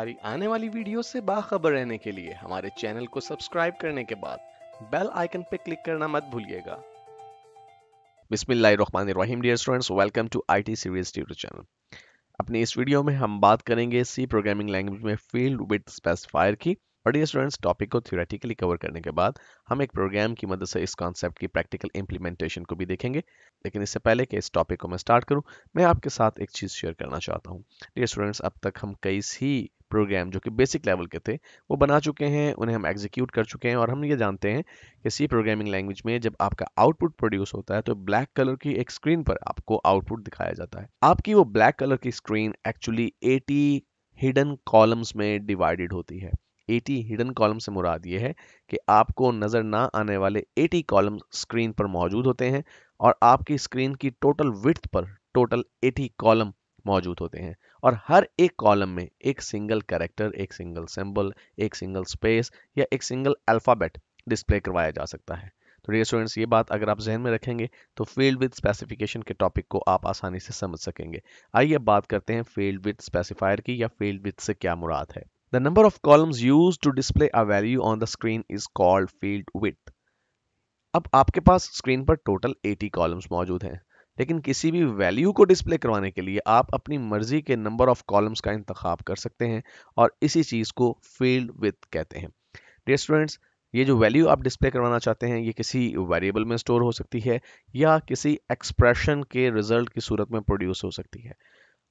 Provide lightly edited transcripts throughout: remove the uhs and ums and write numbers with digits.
हमारी आने वाली वीडियो से बाखबर रहने के लिए हमारे चैनल को सब्सक्राइब करने के बाद बेल आइकन पर क्लिक करना मत भूलिएगा। बिस्मिल्लाहिर्रहमानिर्रहीम। Dear students, welcome to IT series tutor channel. अपनी इस वीडियो में हम बात करेंगे सी प्रोग्रामिंग लैंग्वेज में फील्ड विड्थ स्पेसिफायर की। और डियर स्टूडेंट्स, टॉपिक को थ्योरेटिकली कवर करने के बाद हम एक प्रोग्राम की मदद से इस कॉन्सेप्ट की प्रैक्टिकल इंप्लीमेंटेशन को भी देखेंगे। लेकिन इससे पहले कि इस टॉपिक को मैं स्टार्ट करूं, मैं आपके साथ एक चीज़ शेयर करना चाहता हूं। डियर स्टूडेंट्स, अब तक हम कई सी प्रोग्राम जो कि बेसिक लेवल के थे वो बना चुके हैं, उन्हें हम एग्जीक्यूट कर चुके हैं, और हम ये जानते हैं कि सी प्रोग्रामिंग लैंग्वेज में जब आपका आउटपुट प्रोड्यूस होता है तो ब्लैक कलर की एक स्क्रीन पर आपको आउटपुट दिखाया जाता है। आपकी वो ब्लैक कलर की स्क्रीन एक्चुअली 80 हिडन कॉलम्स में डिवाइडेड होती है। 80 हिडन कॉलम से मुराद ये है कि आपको नजर ना आने वाले 80 कॉलम स्क्रीन पर मौजूद होते हैं, और आपकी स्क्रीन की टोटल विड्थ पर टोटल 80 कॉलम मौजूद होते हैं। और हर एक कॉलम में एक सिंगल कैरेक्टर, एक सिंगल सिंबल, एक सिंगल स्पेस या एक सिंगल अल्फाबेट डिस्प्ले करवाया जा सकता है। तो डियर स्टूडेंट्स, ये बात अगर आप जहन में रखेंगे तो फील्ड विद स्पेसिफिकेशन के टॉपिक को आप आसानी से समझ सकेंगे। आइए बात करते हैं फील्ड विद स्पेसिफायर की, या फील्ड विद से क्या मुराद है। The number of columns used to display a value on the screen is called field width. अब आपके पास स्क्रीन पर टोटल 80 कॉलम्स मौजूद हैं, लेकिन किसी भी वैल्यू को डिस्प्ले करवाने के लिए आप अपनी मर्जी के नंबर ऑफ कॉलम्स का इंतखाब कर सकते हैं, और इसी चीज को फील्ड विड्थ कहते हैं। डियर स्टूडेंट्स, ये जो वैल्यू आप डिस्प्ले करवाना चाहते हैं ये किसी वेरिएबल में स्टोर हो सकती है या किसी एक्सप्रेशन के रिजल्ट की सूरत में प्रोड्यूस हो सकती है।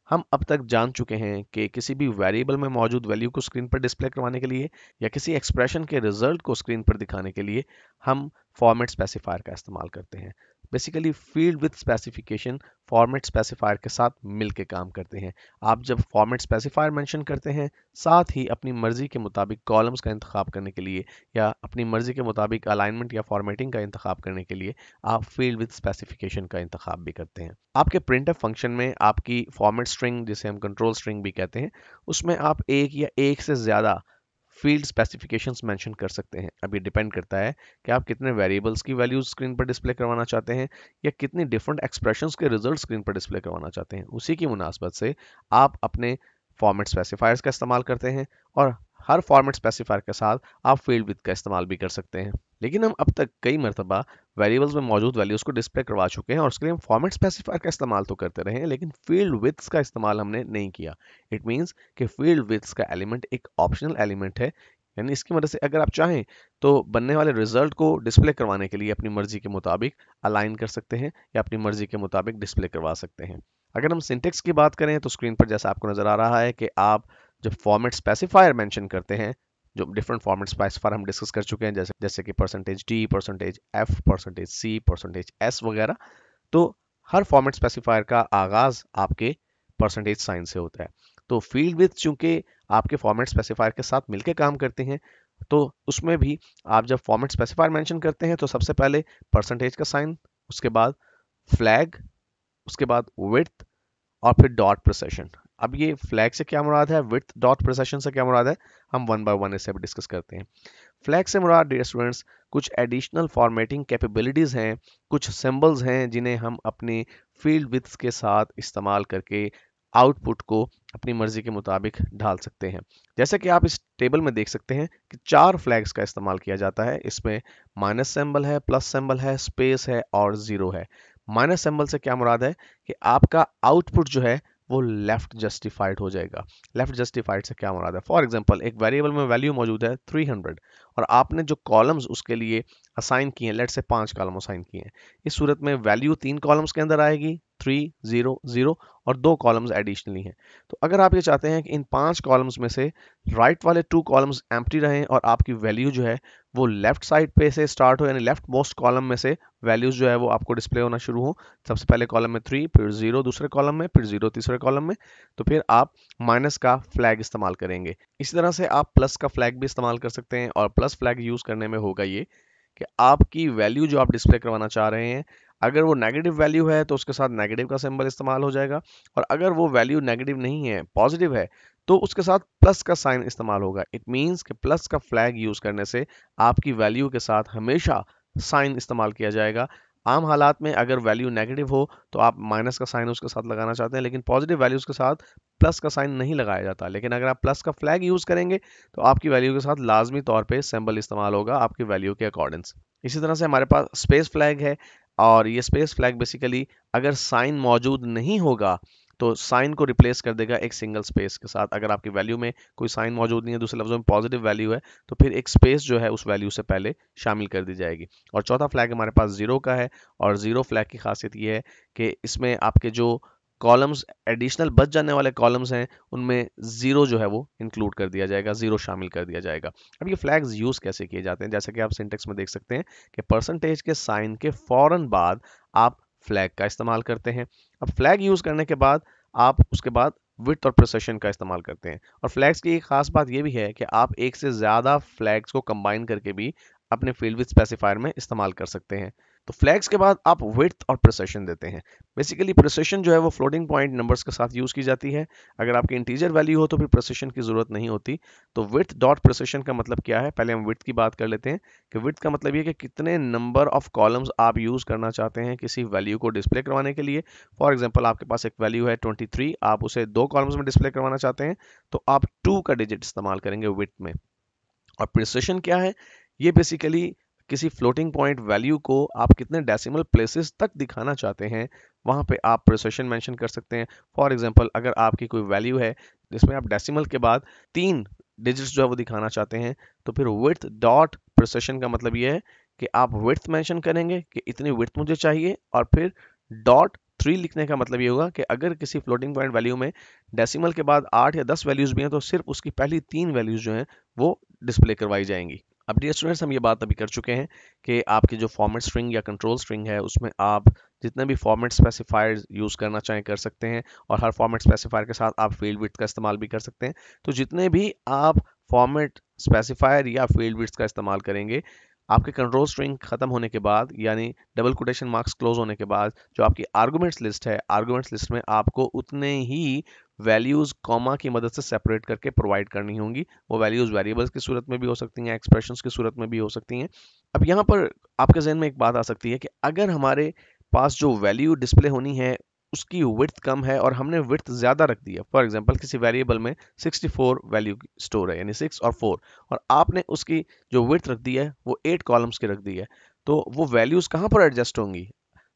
हम अब तक जान चुके हैं कि किसी भी वेरिएबल में मौजूद वैल्यू को स्क्रीन पर डिस्प्ले करवाने के लिए या किसी एक्सप्रेशन के रिजल्ट को स्क्रीन पर दिखाने के लिए हम फॉर्मेट स्पेसिफायर का इस्तेमाल करते हैं। Basically field width specification format specifier के साथ मिलकर काम करते हैं। आप जब फॉर्मेट स्पेसिफायर मेंशन करते हैं, साथ ही अपनी मर्जी के मुताबिक कॉलम्स का इंतखाब करने के लिए या अपनी मर्जी के मुताबिक अलाइनमेंट या फॉर्मेटिंग का इंतखाब करने के लिए आप फील्ड विद स्पेसिफिकेशन का इंतखाब भी करते हैं। आपके प्रिंटफ फंक्शन में आपकी फॉर्मेट स्ट्रिंग, जिसे हम कंट्रोल स्ट्रिंग भी कहते हैं, उसमें आप एक या एक से ज़्यादा फील्ड स्पेसिफिकेशंस मेंशन कर सकते हैं। अब ये डिपेंड करता है कि आप कितने वेरिएबल्स की वैल्यूज स्क्रीन पर डिस्प्ले करवाना चाहते हैं या कितनी डिफरेंट एक्सप्रेशंस के रिजल्ट स्क्रीन पर डिस्प्ले करवाना चाहते हैं। उसी की मुनासबत से आप अपने फॉर्मेट स्पेसिफायर्स का इस्तेमाल करते हैं, और हर फॉर्मेट स्पेसिफायर के साथ आप फील्ड विद का इस्तेमाल भी कर सकते हैं। लेकिन हम अब तक कई मरतबा वेरिएबल्स में मौजूद वैल्यूज को डिस्प्ले करवा चुके हैं, और उसके लिए हम फॉर्मेट स्पेसिफायर का इस्तेमाल तो करते रहे हैं, लेकिन फील्ड विड्थ का इस्तेमाल हमने नहीं किया। इट मीन्स कि फील्ड विड्थ का एलिमेंट एक ऑप्शनल एलिमेंट है, यानी इसकी मदद से अगर आप चाहें तो बनने वाले रिजल्ट को डिस्प्ले करवाने के लिए अपनी मर्जी के मुताबिक अलाइन कर सकते हैं या अपनी मर्जी के मुताबिक डिस्प्ले करवा सकते हैं। अगर हम सिंटेक्स की बात करें तो स्क्रीन पर जैसा आपको नजर आ रहा है कि आप जब फॉर्मेट स्पेसिफायर मेंशन करते हैं, जो डिफरेंट फॉर्मेट स्पेसिफायर हम डिस्कस कर चुके हैं, जैसे जैसे कि %d, %f, %c, %s वगैरह, तो हर फॉर्मेट स्पेसिफायर का आगाज आपके परसेंटेज साइन से होता है। तो फील्ड विड्थ चूंकि आपके फॉर्मेट स्पेसिफायर के साथ मिलकर काम करते हैं, तो उसमें भी आप जब फॉर्मेट स्पेसिफायर मेंशन करते हैं तो सबसे पहले परसेंटेज का साइन, उसके बाद फ्लैग, उसके बाद विड्थ, और फिर डॉट प्रिसेशन। अब ये फ्लैग से क्या मुराद है, विड्थ डॉट प्रिसेशन से क्या मुराद है, हम वन बाय वन इसे भी डिस्कस करते हैं। फ्लैग से मुराद डियर स्टूडेंट्स कुछ एडिशनल फॉर्मेटिंग कैपेबिलिटीज हैं, कुछ सिंबल्स हैं जिन्हें हम अपनी फील्ड विड्थ के साथ इस्तेमाल करके आउटपुट को अपनी मर्जी के मुताबिक ढाल सकते हैं। जैसे कि आप इस टेबल में देख सकते हैं कि 4 फ्लैग्स का इस्तेमाल किया जाता है। इसमें माइनस सिंबल है, प्लस सिंबल है, स्पेस है और जीरो है। माइनस सिंबल से क्या मुराद है कि आपका आउटपुट जो है वो लेफ्ट जस्टिफाइड हो जाएगा। लेफ्ट जस्टिफाइड से क्या मुराद है, फॉर एग्जांपल एक वेरिएबल में वैल्यू मौजूद है 300, और आपने जो कॉलम्स उसके लिए असाइन किए हैं, लेट से 5 कॉलम असाइन किए हैं, इस सूरत में वैल्यू 3 कॉलम्स के अंदर आएगी, 3 0 0, और 2 कॉलम्स एडिशनली हैं। तो अगर आप ये चाहते हैं कि इन 5 कॉलम्स में से राइट वाले 2 कॉलम्स एम्प्टी रहें और आपकी वैल्यू जो है वो लेफ्ट साइड पे से स्टार्ट हो, यानी लेफ्ट मोस्ट कॉलम में से वैल्यूज जो है वो आपको डिस्प्ले होना शुरू हो, सबसे पहले कॉलम में 3, फिर 0 दूसरे कॉलम में, फिर 0 तीसरे कॉलम में, तो फिर आप माइनस का फ्लैग इस्तेमाल करेंगे। इसी तरह से आप प्लस का फ्लैग भी इस्तेमाल कर सकते हैं, और प्लस फ्लैग यूज करने में होगा ये कि आपकी वैल्यू जो आप डिस्प्ले करवाना चाह रहे हैं, अगर वो नेगेटिव वैल्यू है तो उसके साथ नेगेटिव का सिंबल इस्तेमाल हो जाएगा, और अगर वो वैल्यू नेगेटिव नहीं है, पॉजिटिव है, तो उसके साथ प्लस का साइन इस्तेमाल होगा। इट मीन्स कि प्लस का फ्लैग यूज करने से आपकी वैल्यू के साथ हमेशा साइन इस्तेमाल किया जाएगा। आम हालात में अगर वैल्यू नेगेटिव हो तो आप माइनस का साइन उसके साथ लगाना चाहते हैं, लेकिन पॉजिटिव वैल्यूज के साथ प्लस का साइन नहीं लगाया जाता। लेकिन अगर आप प्लस का फ्लैग यूज करेंगे तो आपकी वैल्यू के साथ लाजमी तौर पे सिंबल इस्तेमाल होगा आपकी वैल्यू के अकॉर्डिंग। इसी तरह से हमारे पास स्पेस फ्लैग है, और ये स्पेस फ्लैग बेसिकली अगर साइन मौजूद नहीं होगा तो साइन को रिप्लेस कर देगा एक सिंगल स्पेस के साथ। अगर आपकी वैल्यू में कोई साइन मौजूद नहीं है, दूसरे लफ्जों में पॉजिटिव वैल्यू है, तो फिर एक स्पेस जो है उस वैल्यू से पहले शामिल कर दी जाएगी। और चौथा फ्लैग हमारे पास जीरो का है, और जीरो फ्लैग की खासियत ये है कि इसमें आपके जो कॉलम्स एडिशनल बच जाने वाले कॉलम्स हैं उनमें जीरो जो है वो इंक्लूड कर दिया जाएगा, जीरो शामिल कर दिया जाएगा। अब ये फ्लैग्स यूज कैसे किए जाते हैं, जैसे कि आप सिंटेक्स में देख सकते हैं कि परसेंटेज के साइन के फौरन बाद आप फ्लैग का इस्तेमाल करते हैं। अब फ्लैग यूज करने के बाद आप उसके बाद विड्थ और प्रिसिशन का इस्तेमाल करते हैं। और फ्लैग्स की एक खास बात यह भी है कि आप एक से ज्यादा फ्लैग्स को कंबाइन करके भी अपने फील्ड विथ स्पेसिफायर में इस्तेमाल कर सकते हैं। तो फ्लैग्स के बाद आप विड्थ और प्रिसिशन देते हैं। बेसिकली प्रिसिशन जो है वो फ्लोटिंग पॉइंट नंबर्स के साथ यूज की जाती है। अगर आपकी इंटीजर वैल्यू हो तो फिर प्रिसिशन की जरूरत नहीं होती। तो विड्थ डॉट प्रिसिशन का मतलब क्या है, पहले हम विड्थ की बात कर लेते हैं। कि विड्थ का मतलब ये कि कितने नंबर ऑफ कॉलम्स आप यूज करना चाहते हैं किसी वैल्यू को डिस्प्ले करवाने के लिए। फॉर एग्जांपल आपके पास एक वैल्यू है 23, आप उसे दो कॉलम्स में डिस्प्ले करवाना चाहते हैं, तो आप 2 का डिजिट इस्तेमाल करेंगे विड्थ में। और प्रिसिशन क्या है, ये बेसिकली किसी फ्लोटिंग पॉइंट वैल्यू को आप कितने डेसिमल प्लेसेस तक दिखाना चाहते हैं वहां पे आप प्रिसिशन मेंशन कर सकते हैं। फॉर एग्जांपल अगर आपकी कोई वैल्यू है जिसमें आप डेसिमल के बाद 3 डिजिट्स जो है वो दिखाना चाहते हैं, तो फिर विड्थ डॉट प्रिसिशन का मतलब ये है कि आप विड्थ मेंशन करेंगे कि इतनी विड्थ मुझे चाहिए, और फिर डॉट 3 लिखने का मतलब ये होगा कि अगर किसी फ्लोटिंग पॉइंट वैल्यू में डेसिमल के बाद 8 या 10 वैल्यूज भी हैं तो सिर्फ उसकी पहली 3 वैल्यूज जो हैं वो डिस्प्ले करवाई जाएंगी। अब डियर स्टूडेंट्स, हम ये बात अभी कर चुके हैं कि आपकी जो फॉर्मेट स्ट्रिंग या कंट्रोल स्ट्रिंग है उसमें आप जितने भी फॉर्मेट स्पेसिफायर यूज करना चाहें कर सकते हैं, और हर फॉर्मेट स्पेसिफायर के साथ आप फील्ड विड्थ का इस्तेमाल भी कर सकते हैं। तो जितने भी आप फॉर्मेट स्पेसिफायर या फील्ड विड्थ का इस्तेमाल करेंगे, आपके कंट्रोल स्ट्रिंग खत्म होने के बाद यानी डबल कोटेशन मार्क्स क्लोज होने के बाद जो आपकी आर्गुमेंट्स लिस्ट है, आर्गुमेंट्स लिस्ट में आपको उतने ही वैल्यूज कॉमा की मदद से सेपरेट करके प्रोवाइड करनी होंगी। वो वैल्यूज वेरिएबल्स की सूरत में भी हो सकती हैं, एक्सप्रेशंस की सूरत में भी हो सकती हैं। अब यहाँ पर आपके जहन में एक बात आ सकती है कि अगर हमारे पास जो वैल्यू डिस्प्ले होनी है उसकी विड्थ कम है और हमने विड्थ ज्यादा रख दी है, फॉर एग्जांपल किसी वेरिएबल में 64 वैल्यू स्टोर है यानी 6 और 4, और आपने उसकी जो विड्थ रख दी है वो 8 कॉलम्स की रख दी है, तो वो वैल्यूज कहाँ पर एडजस्ट होंगी,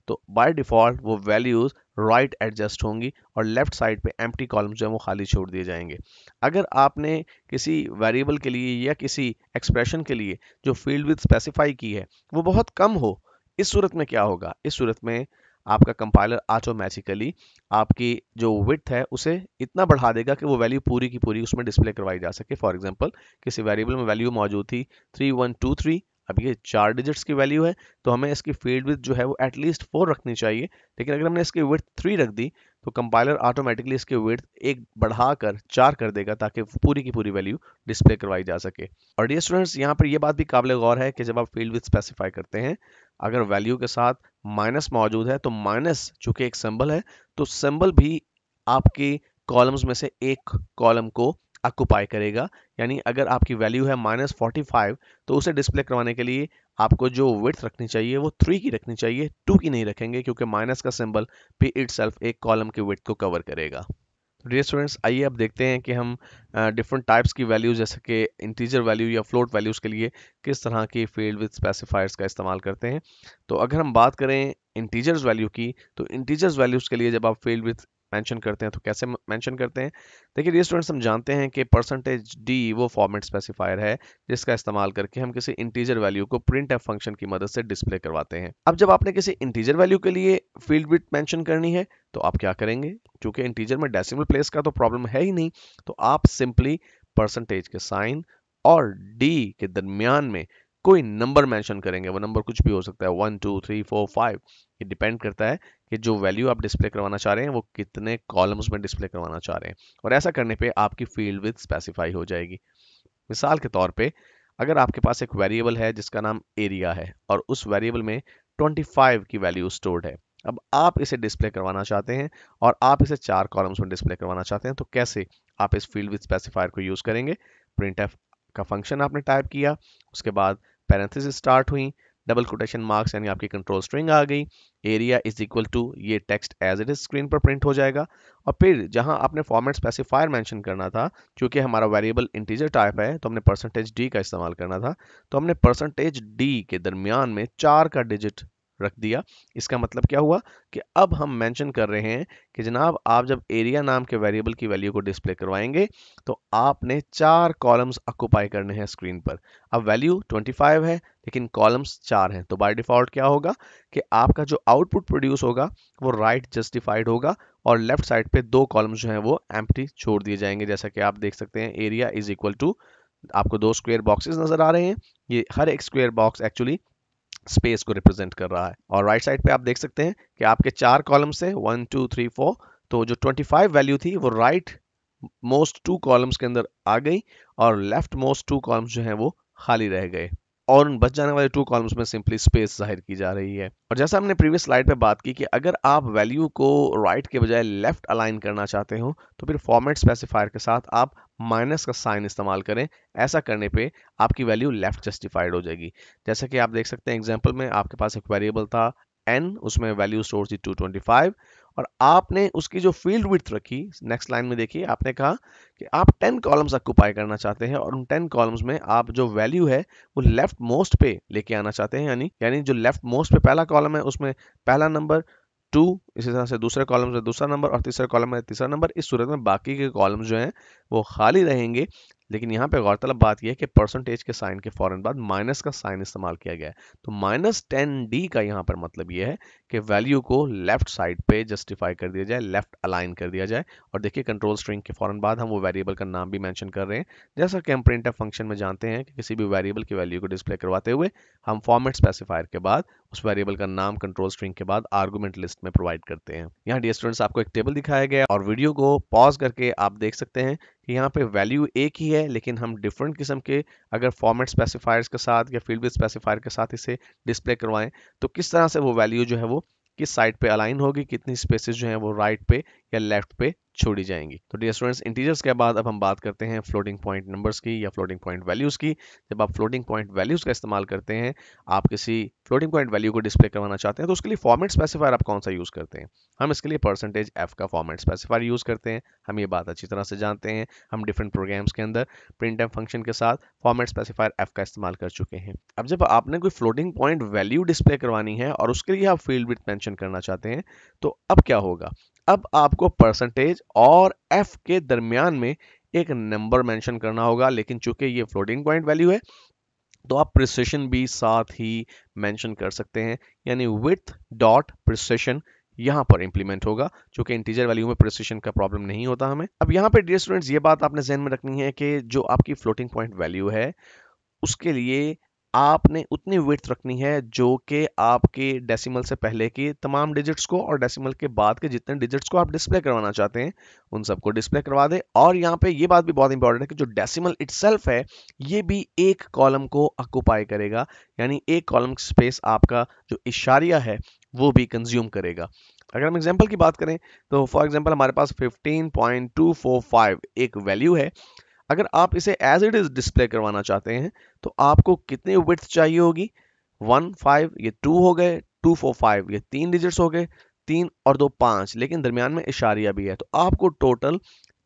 तो बाय डिफॉल्ट वो वैल्यूज राइट एडजस्ट होंगी और लेफ्ट साइड पे एम्प्टी कॉलम जो है वो खाली छोड़ दिए जाएंगे। अगर आपने किसी वेरिएबल के लिए या किसी एक्सप्रेशन के लिए जो फील्ड विथ स्पेसिफाई की है वो बहुत कम हो, इस सूरत में क्या होगा, इस सूरत में आपका कंपाइलर ऑटोमेटिकली आपकी जो विड्थ है उसे इतना बढ़ा देगा कि वो वैल्यू पूरी की पूरी उसमें डिस्प्ले करवाई जा सके। फॉर एग्जांपल किसी वेरिएबल में वैल्यू मौजूद थी 3123, अब ये 4 डिजिट्स की वैल्यू है तो हमें इसकी फील्ड विड्थ जो है वो एटलीस्ट 4 रखनी चाहिए। लेकिन अगर हमने इसकी विड्थ 3 रख दी तो कंपाइलर ऑटोमेटिकली इसकी विड्थ एक बढ़ाकर 4 कर देगा ताकि पूरी की पूरी वैल्यू डिस्प्ले करवाई जा सके। और डियर स्टूडेंट्स, यहाँ पर यह बात भी काबिल गौर है कि जब आप फील्ड विड्थ स्पेसिफाई करते हैं, अगर वैल्यू के साथ माइनस मौजूद है तो माइनस चूंकि एक सिंबल है तो सिंबल भी आपके कॉलम्स में से एक कॉलम को ऑक्युपाई करेगा। यानी अगर आपकी वैल्यू है -45 तो उसे डिस्प्ले करवाने के लिए आपको जो विड्थ रखनी चाहिए वो 3 की रखनी चाहिए, 2 की नहीं रखेंगे क्योंकि माइनस का सिंबल भी इटसेल्फ एक कॉलम की विड्थ को कवर करेगा। डियर स्टूडेंट्स, आइए अब देखते हैं कि हम डिफरेंट टाइप्स की वैल्यूज जैसे कि इंटीजर वैल्यू या फ्लोट वैल्यूज के लिए किस तरह की फील्ड विद स्पेसिफायर्स का इस्तेमाल करते हैं। तो अगर हम बात करें इंटीजर्स वैल्यू की, तो इंटीजर्स वैल्यूज के लिए जब आप फील्ड विद मेंशन करते हैं तो कैसे मेंशन करते हैं। देखिए डियर स्टूडेंट्स, हम जानते हैं कि परसेंटेज डी वो फॉर्मेट स्पेसिफायर है जिसका इस्तेमाल करके हम किसी इंटीजर वैल्यू को प्रिंट एफ फंक्शन की मदद से डिस्प्ले करवाते हैं। अब जब आपने किसी इंटीजर वैल्यू के लिए फील्ड विद मेंशन करनी है तो आप क्या करेंगे, क्योंकि इंटीजर में डेसिमल प्लेस का तो प्रॉब्लम है ही नहीं, तो आप सिंपली परसेंटेज के साइन और डी के दरमियान में कोई नंबर मेंशन करेंगे। वो नंबर कुछ भी हो सकता है, 1 2 3 4 5, ये डिपेंड करता है कि जो वैल्यू आप डिस्प्ले करवाना चाह रहे हैं वो कितने कॉलम्स में डिस्प्ले करवाना चाह रहे हैं, और ऐसा करने पे आपकी फील्ड विद स्पेसिफाई हो जाएगी। मिसाल के तौर पे अगर आपके पास एक वेरिएबल है जिसका नाम एरिया है और उस वेरिएबल में 25 की वैल्यू स्टोर्ड है, अब आप इसे डिस्प्ले करवाना चाहते हैं और आप इसे 4 कॉलम्स में डिस्प्ले करवाना चाहते हैं, तो कैसे आप इस फील्ड विद स्पेसिफायर को यूज करेंगे। प्रिंटफ का फंक्शन आपने टाइप किया, उसके बाद पैरेंथेसिस स्टार्ट हुई, डबल कोटेशन मार्क्स यानी आपकी कंट्रोल स्ट्रिंग आ गई, एरिया इज इक्वल टू ये text as it is screen पर प्रिंट हो जाएगा। और फिर जहां आपने फॉर्मेट स्पेसिफायर मेंशन करना था, क्योंकि हमारा वेरिएबल इंटीजर टाइप है तो हमने परसेंटेज डी का इस्तेमाल करना था, तो हमने परसेंटेज डी के दरमियान में 4 का डिजिट रख दिया। इसका मतलब क्या हुआ कि अब हम मेंशन कर रहे हैं कि जनाब आप जब एरिया नाम के वेरिएबल की वैल्यू को डिस्प्ले करवाएंगे तो आपने 4 कॉलम्स ऑक्युपाई करने हैं स्क्रीन पर। अब वैल्यू 25 है लेकिन कॉलम्स 4 हैं, तो बाय डिफॉल्ट क्या होगा कि आपका जो आउटपुट प्रोड्यूस होगा वो राइट जस्टिफाइड होगा और लेफ्ट साइड पे 2 कॉलम्स जो हैं वो एम्प्टी छोड़ दिए जाएंगे। जैसा कि आप देख सकते हैं एरिया इज इक्वल टू, आपको 2 स्क्वायर बॉक्सेस नजर आ रहे हैं, ये हर एक स्क्वायर बॉक्स एक्चुअली स्पेस को रिप्रेजेंट कर रहा है। और राइट साइड पे आप देख सकते हैं कि आपके 4 कॉलम से 1 2 3 4, तो जो 25 वैल्यू थी वो राइट मोस्ट 2 कॉलम्स के अंदर आ गई और लेफ्ट मोस्ट 2 कॉलम्स जो हैं वो खाली रह गए और उन बच जाने वाले 2 कॉलम्स में सिंपली स्पेस जाहिर की जा रही है। और जैसा हमने प्रीवियस स्लाइड पे बात की कि अगर आप वैल्यू को राइट के बजाय लेफ्ट अलाइन करना चाहते हो तो फिर फॉर्मेट स्पेसिफायर के साथ आप माइनस का साइन इस्तेमाल करें। ऐसा करने पे आपकी वैल्यू लेफ्ट जस्टिफाइड हो जाएगी। जैसा कि आप देख सकते हैं एग्जांपल में आपके पास एक वेरिएबल था n, उसमें वैल्यू स्टोर थी 225 और आपने उसकी जो फील्ड विड्थ रखी, नेक्स्ट लाइन में देखिए आपने कहा कि आप 10 कॉलम्स ऑक्युपाई करना चाहते हैं और उन 10 कॉलम्स में आप जो वैल्यू है वो लेफ्ट मोस्ट पे लेके आना चाहते हैं, यानी जो लेफ्ट मोस्ट पे पहला कॉलम है उसमें पहला नंबर 2, इसी तरह से दूसरे कॉलम से दूसरा नंबर और तीसरे कॉलम में तीसरा नंबर। इस सूरत में बाकी के कॉलम्स जो हैं वो खाली रहेंगे। लेकिन यहाँ पे गौरतलब बात यह है कि परसेंटेज के साइन के फौरन बाद माइनस का साइन इस्तेमाल किया गया है, तो -10d का यहाँ पर मतलब यह है कि वैल्यू को लेफ्ट साइड पे जस्टिफाई कर दिया जाए, लेफ्ट अलाइन कर दिया जाए। और देखिए कंट्रोल स्ट्रिंग के फौरन बाद हम वो वेरिएबल का नाम भी मेंशन कर रहे हैं। जैसा कि हम प्रिंटफ फंक्शन में जानते हैं कि किसी भी वेरिएबल की वैल्यू को डिस्प्ले करवाते हुए हम फॉर्मेट स्पेसिफायर के बाद उस वेरिएबल का नाम कंट्रोल स्ट्रिंग के बाद आर्गुमेंट लिस्ट में प्रोवाइड करते हैं। यहाँ डियर स्टूडेंट्स आपको एक टेबल दिखाया गया और वीडियो को पॉज करके आप देख सकते हैं कि यहाँ पे वैल्यू एक ही है लेकिन हम डिफरेंट किस्म के अगर फॉर्मेट स्पेसिफायर्स के साथ या फील्ड विद स्पेसिफायर के साथ इसे डिस्प्ले करवाएं तो किस तरह से वो वैल्यू जो है वो किस साइड पे अलाइन होगी, कितनी स्पेसेस जो हैं वो राइट पे या लेफ्ट पे छोड़ी जाएंगी। तो डियर स्टूडेंट्स इंटीजर्स के बाद अब हम बात करते हैं फ्लोटिंग पॉइंट नंबर्स की या फ्लोटिंग पॉइंट वैल्यूज की। जब आप फ्लोटिंग पॉइंट वैल्यूज का इस्तेमाल करते हैं, आप किसी फ्लोटिंग पॉइंट वैल्यू को डिस्प्ले करवाना चाहते हैं तो उसके लिए फॉर्मेट स्पेसिफायर आप कौन सा यूज करते हैं? हम इसके लिए %f का फॉर्मेट स्पेसिफायर यूज करते हैं। हम ये बात अच्छी तरह से जानते हैं, हम डिफरेंट प्रोग्राम्स के अंदर printf फंक्शन के साथ फॉर्मेट स्पेसिफायर f का इस्तेमाल कर चुके हैं। अब जब आपने कोई फ्लोटिंग पॉइंट वैल्यू डिस्प्ले करवानी है और उसके लिए आप फील्ड विड्थ मेंशन करना चाहते हैं तो अब क्या होगा? अब आपको परसेंटेज और f के दरमियान में एक नंबर मेंशन करना होगा, लेकिन चूंकि ये फ्लोटिंग पॉइंट वैल्यू है तो आप प्रिसिशन भी साथ ही मेंशन कर सकते हैं, यानी विथ डॉट प्रिसिशन यहां पर इंप्लीमेंट होगा। चूंकि इंटीजर वैल्यू में प्रिसिशन का प्रॉब्लम नहीं होता हमें। अब यहां पे डियर स्टूडेंट्स ये बात आपने ध्यान में रखनी है कि जो आपकी फ्लोटिंग पॉइंट वैल्यू है उसके लिए आपने उतनी विड्थ रखनी है जो कि आपके डेसिमल से पहले की तमाम डिजिट्स को और डेसिमल के बाद के जितने डिजिट्स को आप डिस्प्ले करवाना चाहते हैं उन सबको डिस्प्ले करवा दे। और यहाँ पे ये बात भी बहुत इंपॉर्टेंट है कि जो डेसिमल इटसेल्फ है ये भी एक कॉलम को ऑक्युपाई करेगा, यानी एक कॉलम स्पेस आपका जो इशारिया है वो भी कंज्यूम करेगा। अगर हम एग्जांपल की बात करें तो फॉर एग्जांपल हमारे पास 15.245 एक वैल्यू है। अगर आप इसे एज इट इज डिस्प्ले करवाना चाहते हैं तो आपको कितनी विड्थ चाहिए होगी? 1 5 ये 2 हो गए, 2 4 5 ये 3 डिजिट्स हो गए, 3 और 2 5, लेकिन दरमियान में इशारिया भी है, तो आपको टोटल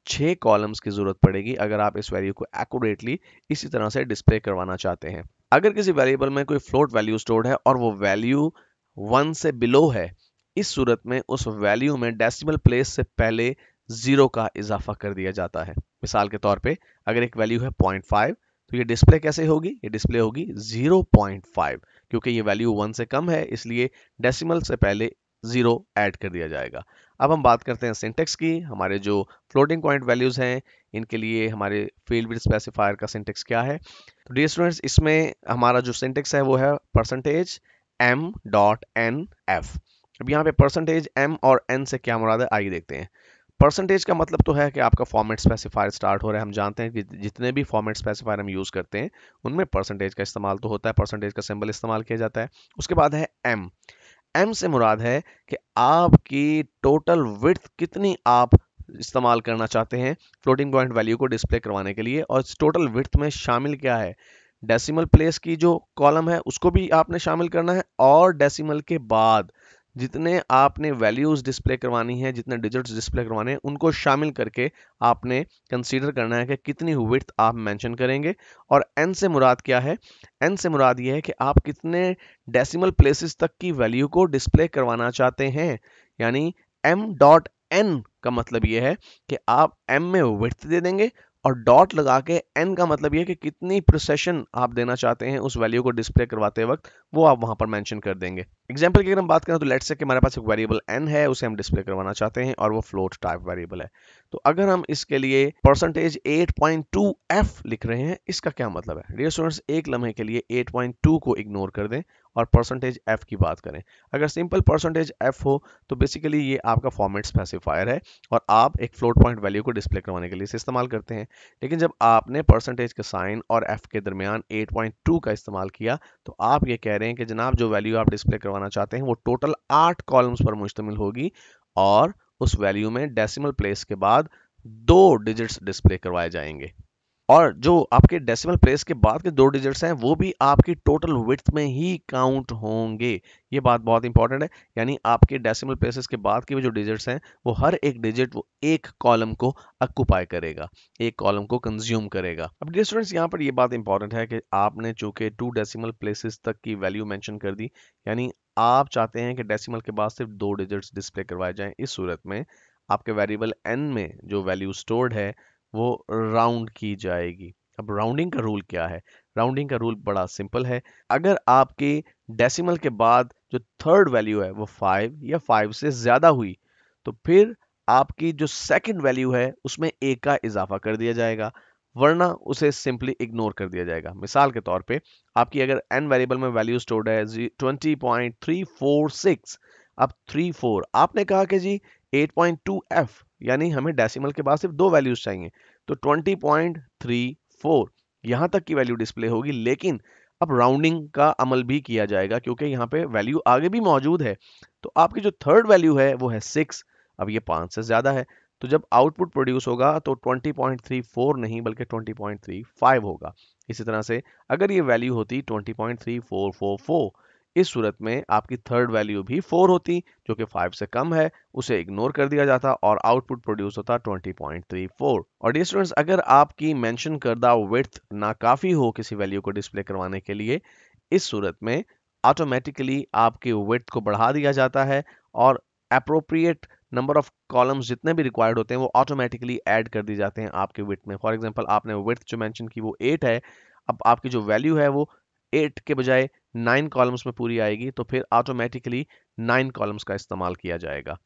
6 कॉलम्स की जरूरत पड़ेगी अगर आप इस वैल्यू को एक्यूरेटली इसी तरह से डिस्प्ले करवाना चाहते हैं। अगर किसी वेरिएबल में कोई फ्लोट वैल्यू स्टोर्ड है और वो वैल्यू 1 से बिलो है, इस सूरत में उस वैल्यू में डेसिमल प्लेस से पहले 0 का इजाफा कर दिया जाता है। मिसाल के तौर पे अगर एक वैल्यू है 0.5 तो ये डिस्प्ले कैसे होगी? ये डिस्प्ले होगी 0.5, क्योंकि ये वैल्यू 1 से कम है इसलिए डेसिमल से पहले 0 ऐड कर दिया जाएगा। अब हम बात करते हैं सिंटेक्स की। हमारे जो फ्लोटिंग पॉइंट वैल्यूज हैं इनके लिए हमारे फील्ड विड्थ स्पेसिफायर का सिंटेक्स क्या है? तो डियर स्टूडेंट्स इसमें हमारा जो सिंटेक्स है वो है %m.nf। अब यहाँ पे %m और n से क्या मुराद है आइए देखते हैं। परसेंटेज का मतलब तो है कि आपका फॉर्मेट स्पेसिफायर स्टार्ट हो रहा है। हम जानते हैं कि जितने भी फॉर्मेट स्पेसिफायर हम यूज करते हैं उनमें परसेंटेज का इस्तेमाल तो होता है, परसेंटेज का सिंबल इस्तेमाल किया जाता है। उसके बाद है एम। एम से मुराद है कि आपकी टोटल विड्थ कितनी आप इस्तेमाल करना चाहते हैं फ्लोटिंग पॉइंट वैल्यू को डिस्प्ले करवाने के लिए, और टोटल विड्थ में शामिल क्या है? डेसिमल प्लेस की जो कॉलम है उसको भी आपने शामिल करना है, और डेसिमल के बाद जितने आपने वैल्यूज डिस्प्ले करवानी है, जितने डिजिट्स डिस्प्ले करवाने हैं, उनको शामिल करके आपने कंसीडर करना है कि कितनी विड्थ आप मेंशन करेंगे। और एन से मुराद क्या है? एन से मुराद ये है कि आप कितने डेसिमल प्लेसेस तक की वैल्यू को डिस्प्ले करवाना चाहते हैं। यानी m डॉट n का मतलब ये है कि आप m में विड्थ दे देंगे, और डॉट लगा के n का मतलब ये है कि कितनी प्रिसिशन आप देना चाहते हैं उस वैल्यू को डिस्प्ले करवाते वक्त, वो आप वहां पर मेंशन कर देंगे। एग्जांपल की अगर हम बात करें तो लेट्स से कि हमारे पास एक वेरिएबल n है, उसे हम डिस्प्ले करवाना चाहते हैं और वो फ्लोट टाइप वेरिएबल है। तो अगर हम इसके लिए परसेंटेज 8.2f लिख रहे हैं, इसका क्या मतलब है? डियर स्टूडेंट्स, एक लम्हे के लिए 8.2 को इग्नोर कर दें और परसेंटेज f की बात करें। अगर सिंपल परसेंटेज f हो तो बेसिकली ये आपका फॉर्मेट स्पेसिफायर है और आप एक फ्लोट पॉइंट वैल्यू को डिस्प्ले करवाने के लिए इसे इस्तेमाल करते हैं। लेकिन जब आपने परसेंटेज के साइन और f के दरमियान 8.2 का इस्तेमाल किया तो आप ये कह रहे हैं कि जनाब जो वैल्यू आप डिस्प्ले करवाना चाहते हैं वो टोटल 8 कॉलम्स पर मुश्तमिल होगी, और उस वैल्यू में डेसिमल प्लेस के बाद 2 डिजिट्स डिस्प्ले करवाए जाएंगे। और जो आपके डेसिमल प्लेस के बाद के 2 डिजिट्स हैं वो भी आपकी टोटल विड्थ में ही काउंट होंगे। ये बात बहुत इंपॉर्टेंट है। यानी आपके डेसिमल प्लेसेस के बाद के जो डिजिट्स हैं वो हर एक डिजिट वो एक कॉलम को ऑक्यूपाई करेगा, एक कॉलम को कंज्यूम करेगा। अब डियर स्टूडेंट्स, यहाँ पर ये बात इंपॉर्टेंट है कि आपने चूंकि 2 डेसिमल प्लेसेस तक की वैल्यू मेंशन कर दी, यानी आप चाहते हैं कि डेसिमल के बाद सिर्फ 2 डिजिट्स डिस्प्ले करवाए जाएं। इस सूरत में आपके वेरिएबल n में जो वैल्यू स्टोर्ड है वो राउंड की जाएगी। अब राउंडिंग का रूल क्या है? राउंडिंग का रूल बड़ा सिंपल है। अगर आपके डेसिमल के बाद जो थर्ड वैल्यू है वो 5 या 5 से ज्यादा हुई तो फिर आपकी जो सेकंड वैल्यू है उसमें एक का इजाफा कर दिया जाएगा, वरना उसे सिंपली इग्नोर कर दिया जाएगा। मिसाल के तौर पे आपकी अगर n वेरिएबल में वैल्यू स्टोर्ड है 20.346, अब 34 आपने कहा कि जी 8.2f, यानी हमें डेसिमल के बाद सिर्फ 2 वैल्यूज चाहिए, तो 20.34 यहां तक की वैल्यू डिस्प्ले होगी। लेकिन अब राउंडिंग का अमल भी किया जाएगा क्योंकि यहाँ पे वैल्यू आगे भी मौजूद है। तो आपकी जो थर्ड वैल्यू है वो है 6, अब ये 5 से ज्यादा है, तो जब आउटपुट प्रोड्यूस होगा तो 20.34 नहीं बल्कि 20.35 होगा। इसी तरह से अगर ये वैल्यू होती 20.3444, इस सूरत में आपकी थर्ड वैल्यू भी 4 होती, जो कि 5 से कम है, उसे इग्नोर कर दिया जाता और आउटपुट प्रोड्यूस होता 20.34। और डियर स्टूडेंट्स, अगर आपकी मेंशन करदा विड्थ नाकाफी हो किसी वैल्यू को डिस्प्ले करवाने के लिए, इस सूरत में ऑटोमेटिकली आपके विड्थ को बढ़ा दिया जाता है और अप्रोप्रिएट नंबर ऑफ कॉलम्स जितने भी रिक्वायर्ड होते हैं वो ऑटोमेटिकली ऐड कर दिए जाते हैं आपके विड्थ में। फॉर एग्जांपल आपने विड्थ जो मेंशन की वो 8 है, अब आपकी जो वैल्यू है वो 8 के बजाय 9 कॉलम्स में पूरी आएगी, तो फिर ऑटोमेटिकली 9 कॉलम्स का इस्तेमाल किया जाएगा।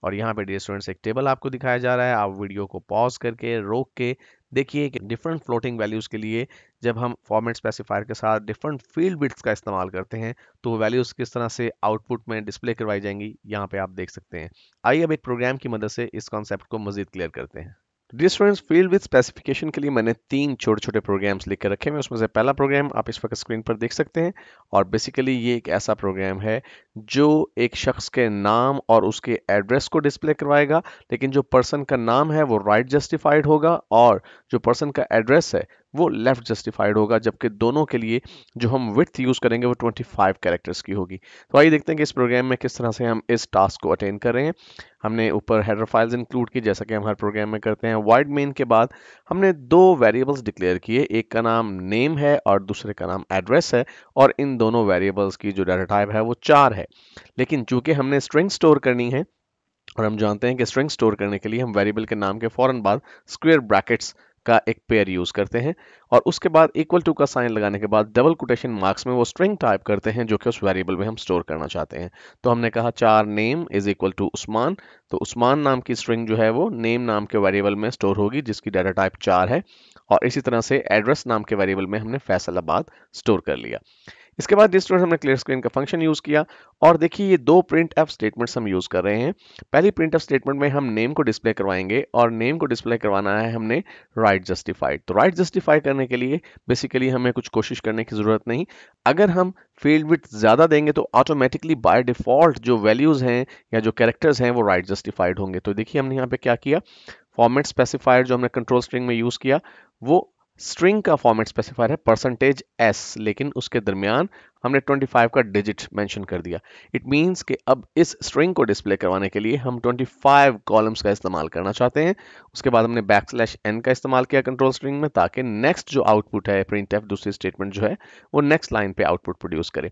और यहाँ पे डियर स्टूडेंट्स एक टेबल आपको दिखाया जा रहा है, आप वीडियो को पॉज करके रोक के देखिए कि डिफरेंट फ्लोटिंग वैल्यूज के लिए जब हम फॉर्मेट स्पेसिफायर के साथ डिफरेंट फील्ड बिट्स का इस्तेमाल करते हैं तो वो वैल्यूज किस तरह से आउटपुट में डिस्प्ले करवाई जाएंगी, यहाँ पे आप देख सकते हैं। आइए अब एक प्रोग्राम की मदद से इस कॉन्सेप्ट को मजीद क्लियर करते हैं। Dear students, field width specification के लिए मैंने 3 छोटे छोटे प्रोग्राम्स लिख कर रखे हैं। उसमें से पहला प्रोग्राम आप इस वक्त स्क्रीन पर देख सकते हैं, और बेसिकली ये एक ऐसा प्रोग्राम है जो एक शख्स के नाम और उसके एड्रेस को डिस्प्ले करवाएगा। लेकिन जो पर्सन का नाम है वो राइट जस्टिफाइड होगा और जो पर्सन का एड्रेस है वो लेफ्ट जस्टिफाइड होगा, जबकि दोनों के लिए जो हम विड्थ यूज करेंगे वो 25 कैरेक्टर्स की होगी। तो आइए देखते हैं कि इस प्रोग्राम में किस तरह से हम इस टास्क को अटेन कर रहे हैं। हमने ऊपर हेडर फाइल्स इंक्लूड की, जैसा कि हम हर प्रोग्राम में करते हैं। वाइड मेन के बाद हमने 2 वेरिएबल्स डिक्लेयर किए, एक का नाम नेम है और दूसरे का नाम एड्रेस है, और इन दोनों वेरिएबल्स की जो डाटा टाइप है वो 4 है। लेकिन चूंकि हमने स्ट्रिंग स्टोर करनी है और हम जानते हैं कि स्ट्रिंग स्टोर करने के लिए हम वेरिएबल के नाम के फौरन बाद स्क्वायर ब्रैकेट्स का एक पेयर यूज करते हैं, और उसके बाद इक्वल टू का साइन लगाने के बाद डबल कोटेशन मार्क्स में वो स्ट्रिंग टाइप करते हैं जो कि उस वेरिएबल में हम स्टोर करना चाहते हैं। तो हमने कहा 4 name is equal to Usman, तो उस्मान नाम की स्ट्रिंग जो है वो नेम नाम के वेरिएबल में स्टोर होगी जिसकी डाटा टाइप 4 है, और इसी तरह से एड्रेस नाम के वेरिएबल में हमने फैसलाबाद स्टोर कर लिया। इसके बाद जिस तरह हमने क्लियर स्क्रीन का फंक्शन यूज किया, और देखिए ये 2 प्रिंट एफ स्टेटमेंट्स हम यूज कर रहे हैं। पहली प्रिंट एफ स्टेटमेंट में हम नेम को डिस्प्ले करवाएंगे, और नेम को डिस्प्ले करवाना है हमने राइट जस्टिफाइड। तो राइट जस्टिफाई करने के लिए बेसिकली हमें कुछ कोशिश करने की जरूरत नहीं। अगर हम फील्ड विड्थ ज्यादा देंगे तो ऑटोमेटिकली बाय डिफॉल्ट जो वैल्यूज हैं या जो कैरेक्टर्स हैं वो राइट जस्टिफाइड होंगे। तो देखिए हमने यहाँ पे क्या किया, फॉर्मेट स्पेसिफायर जो हमने कंट्रोल स्ट्रिंग में यूज किया वो स्ट्रिंग का फॉर्मेट स्पेसिफायर है %s, लेकिन उसके दरमियान हमने 25 का डिजिट मेंशन कर दिया। इट मींस कि अब इस स्ट्रिंग को डिस्प्ले करवाने के लिए हम 25 कॉलम्स का इस्तेमाल करना चाहते हैं। उसके बाद हमने \n का इस्तेमाल किया कंट्रोल स्ट्रिंग में, ताकि नेक्स्ट जो आउटपुट है printf दूसरी स्टेटमेंट जो है वो नेक्स्ट लाइन पे आउटपुट प्रोड्यूस करे।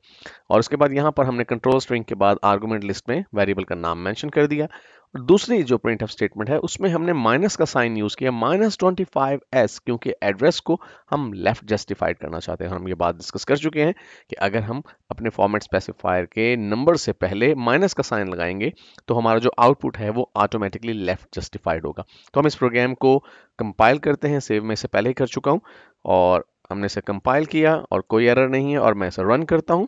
और उसके बाद यहाँ पर हमने कंट्रोल स्ट्रिंग के बाद आर्गुमेंट लिस्ट में वेरिएबल का नाम मेंशन कर दिया। और दूसरी जो printf स्टेटमेंट है उसमें हमने माइनस का साइन यूज किया, -25s, क्योंकि एड्रेस को हम लेफ्ट जस्टिफाइड करना चाहते हैं। हम ये बात डिस्कस कर चुके हैं कि अगर हम अपने फॉर्मेट स्पेसिफायर के नंबर से पहले माइनस का साइन लगाएंगे तो हमारा जो आउटपुट है वो ऑटोमेटिकली लेफ्ट जस्टिफाइड होगा। तो हम इस प्रोग्राम को कंपाइल करते हैं। सेव में से पहले ही कर चुका हूँ और हमने इसे कंपाइल किया और कोई एरर नहीं है, और मैं इसे रन करता हूँ।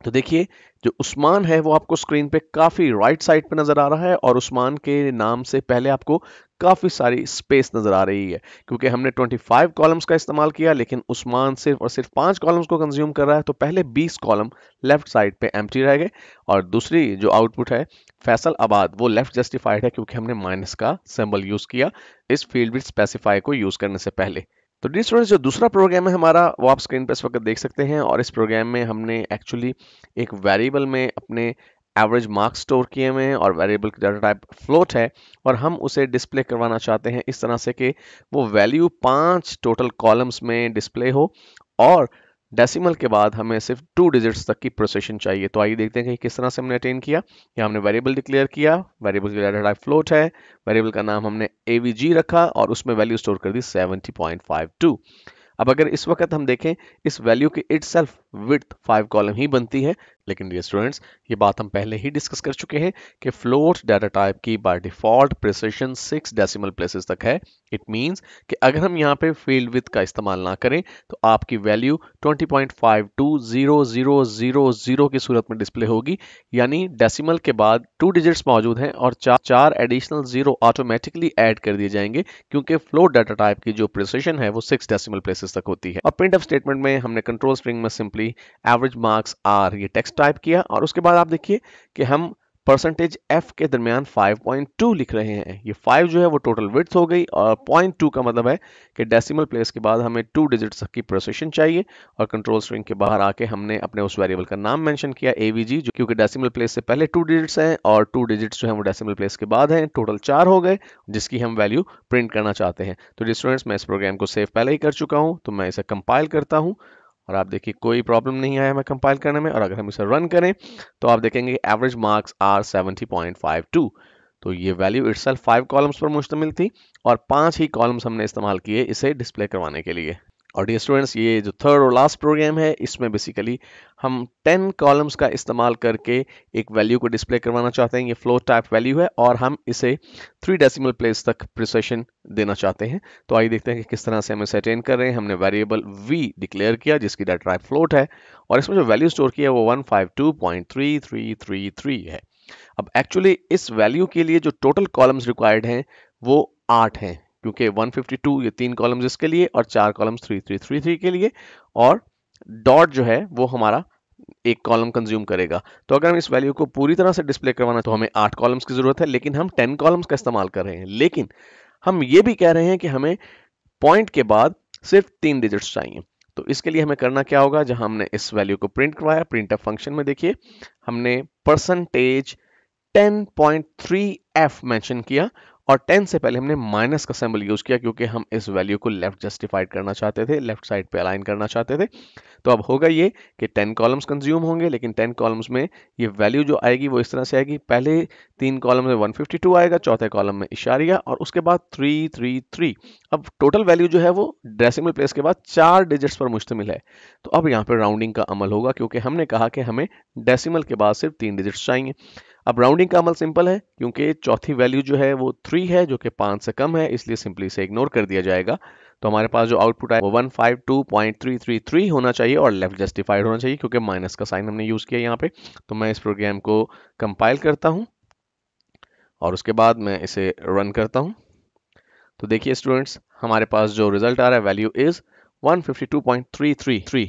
तो देखिए जो उस्मान है वो आपको स्क्रीन पे काफी राइट साइड पे नजर आ रहा है, और उस्मान के नाम से पहले आपको काफी सारी स्पेस नजर आ रही है, क्योंकि हमने 25 कॉलम्स का इस्तेमाल किया, लेकिन उस्मान सिर्फ और सिर्फ 5 कॉलम्स को कंज्यूम कर रहा है। तो पहले 20 कॉलम लेफ्ट साइड पे एम्प्टी रह गए, और दूसरी जो आउटपुट है फैसल आबाद वो लेफ्ट जस्टिफाइड है, क्योंकि हमने माइनस का सिंबल यूज किया इस फील्ड विद स्पेसिफाई को यूज करने से पहले। तो डियर स्टूडेंट्स, जो दूसरा प्रोग्राम है हमारा वो आप स्क्रीन पर इस वक्त देख सकते हैं, और इस प्रोग्राम में हमने एक्चुअली एक वेरिएबल में अपने एवरेज मार्क्स स्टोर किए हुए हैं, और वेरिएबल की डाटा टाइप फ्लोट है, और हम उसे डिस्प्ले करवाना चाहते हैं इस तरह से कि वो वैल्यू 5 टोटल कॉलम्स में डिस्प्ले हो, और डेसिमल के बाद हमें सिर्फ 2 डिजिट्स तक की प्रोसेशन चाहिए। तो आइए देखते हैं कि किस तरह से हमने अटेन किया। यहाँ हमने वेरिएबल डिक्लेयर किया, वेरिएबल की डाटा टाइप फ्लोट है, वेरिएबल का नाम हमने avg रखा, और उसमें वैल्यू स्टोर कर दी 70.52। अब अगर इस वक्त हम देखें, इस वैल्यू की इटसेल्फ विड्थ 5 कॉलम ही बनती है, लेकिन डियर स्टूडेंट्स ये बात हम पहले ही डिस्कस कर चुके हैं कि फ्लोट डाटा टाइप की by default precision 6 decimal places तक है। इट मींस कि अगर हम यहाँ पे फील्ड विड्थ का इस्तेमाल ना करें तो आपकी वैल्यू 20.520000 की सूरत में डिस्प्ले होगी, यानी डेसिमल के बाद 2 डिजिट्स मौजूद हैं और चार एडिशनल जीरो ऑटोमेटिकली ऐड कर दिए जाएंगे, क्योंकि फ्लोट डाटा टाइप की जो प्रिसिशन है वो 6 डेसिमल प्लेसेस तक होती है। और प्रिंटफ स्टेटमेंट में हमने कंट्रोल स्ट्रिंग में सिंपली एवरेज मार्क्स आर ये टेक्स्ट टाइप किया, और उसके बाद आप देखिए कि हम %f के दरमियान 5.2 लिख रहे हैं। ये 5 जो है वो टोटल विड्थ हो गई, और 0.2 का मतलब है कि डेसिमल प्लेस के बाद हमें 2 डिजिट्स तक की प्रोसेशन चाहिए। और कंट्रोल स्ट्रिंग के बाहर आके हमने अपने उस वेरिएबल का नाम मेंशन किया avg, जो क्योंकि डेसिमल प्लेस से पहले 2 डिजिट्स हैं और 2 डिजिट्स जो है वो डेसिमल प्लेस के बाद हैं, टोटल 4 हो गए जिसकी हम वैल्यू प्रिंट करना चाहते हैं। तो स्टूडेंट्स मैं इस प्रोग्राम को सेव पहले ही कर चुका हूँ, तो मैं इसे कंपाइल करता हूँ, और आप देखिए कोई प्रॉब्लम नहीं आया हमें कंपाइल करने में। और अगर हम इसे रन करें तो आप देखेंगे एवरेज मार्क्स आर 70.52। तो ये वैल्यू इटसेल्फ 5 कॉलम्स पर मुश्तमिल थी, और 5 ही कॉलम्स हमने इस्तेमाल किए इसे डिस्प्ले करवाने के लिए। और डियर स्टूडेंट्स ये जो थर्ड और लास्ट प्रोग्राम है इसमें बेसिकली हम 10 कॉलम्स का इस्तेमाल करके एक वैल्यू को डिस्प्ले करवाना चाहते हैं। ये फ्लोट टाइप वैल्यू है, और हम इसे 3 डेसिमल प्लेस तक प्रिसिशन देना चाहते हैं। तो आइए देखते हैं कि किस तरह से हम इसे अटेन कर रहे हैं। हमने वेरिएबल v डिक्लेयर किया जिसकी डाटा टाइप फ्लोट है, और इसमें जो वैल्यू स्टोर किया है वो 152.3333 है। अब एक्चुअली इस वैल्यू के लिए जो टोटल कॉलम्स रिक्वायर्ड हैं वो 8 हैं, क्योंकि 152 ये 3 कॉलम्स इसके लिए और 4 कॉलम्स 3333 के लिए, और डॉट जो है वो हमारा एक कॉलम कंज्यूम करेगा। तो अगर हम इस वैल्यू को पूरी तरह से डिस्प्ले करवाना तो हमें 8 कॉलम्स की जरूरत है, लेकिन हम 10 कॉलम्स का इस्तेमाल कर रहे हैं। लेकिन हम ये भी कह रहे हैं कि हमें पॉइंट के बाद सिर्फ 3 डिजिट्स चाहिए। तो इसके लिए हमें करना क्या होगा, जहां हमने इस वैल्यू को प्रिंट करवाया, प्रिंटफ फंक्शन में देखिए हमने %10.3f मेंशन किया, और 10 से पहले हमने माइनस का सिंबल यूज किया, क्योंकि हम इस वैल्यू को लेफ्ट जस्टिफाइड करना चाहते थे, लेफ्ट साइड पे अलाइन करना चाहते थे। तो अब होगा ये कि 10 कॉलम्स कंज्यूम होंगे, लेकिन 10 कॉलम्स में ये वैल्यू जो आएगी वो इस तरह से आएगी। पहले 3 कॉलम में 152 आएगा, चौथे कॉलम में इशारिया, और उसके बाद 333। अब टोटल वैल्यू जो है वो डेसिमल प्लेस के बाद 4 डिजिट्स पर मुश्तमिल है। तो अब यहाँ पे राउंडिंग का अमल होगा, क्योंकि हमने कहा कि हमें डेसिमल के बाद सिर्फ 3 डिजिट्स चाहिए। अब राउंडिंग का अमल सिंपल है, क्योंकि चौथी वैल्यू जो है वो 3 है, जो कि 5 से कम है, इसलिए सिंपली इसे इग्नोर कर दिया जाएगा। तो हमारे पास जो आउटपुट है वो 152.333 होना चाहिए और लेफ्ट जस्टिफाइड होना चाहिए, क्योंकि माइनस का साइन हमने यूज किया यहाँ पे। तो मैं इस प्रोग्राम को कंपाइल करता हूँ और उसके बाद मैं इसे रन करता हूँ। तो देखिए स्टूडेंट्स, हमारे पास जो रिजल्ट आ रहा है वैल्यू इज 152.333,